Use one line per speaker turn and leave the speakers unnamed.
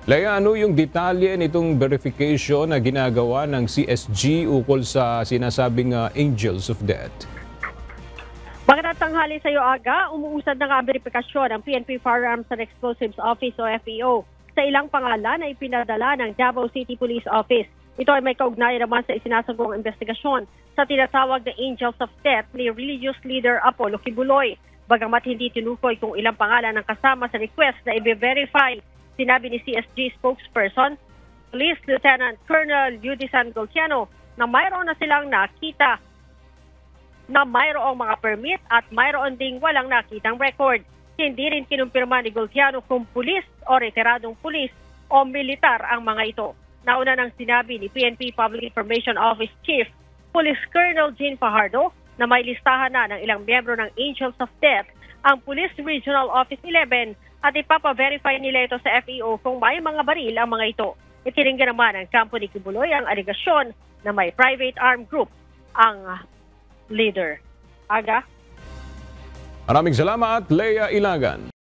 Leia, ano yung detalye nitong verification na ginagawa ng CSG ukol sa sinasabing Angels of Death?
Magandang tanghali sa iyo, Aga. Umuusad na nga ang verifikasyon ng PNP Firearms and Explosives Office o FEO sa ilang pangalan na ipinadala ng Davao City Police Office. Ito ay may kaugnayan naman sa isinasagawang investigasyon sa tinatawag na Angels of Death ni religious leader Apollo Kibuloy. Bagamat hindi tinukoy kung ilang pangalan ang kasama sa request na i-verify, sinabi ni CSG spokesperson, Police Lieutenant Colonel Yudisan Golciano, na mayroon na silang nakita na mayroong mga permit at mayroon ding walang nakitang record. Hindi rin kinumpirma ni Golciano kung pulis o retiradong pulis o militar ang mga ito. Nauna nang sinabi ni PNP Public Information Office Chief Police Colonel Jean Fajardo na may listahan na ng ilang miyembro ng Angels of Death ang Police Regional Office 11 at ipapa-verify nila ito sa FEO kung may mga baril ang mga ito. Itiringgan naman ng kampo ni Kibuloy ang aligasyon na may private armed group ang leader. Aga?
Maraming salamat, Leia Ilagan.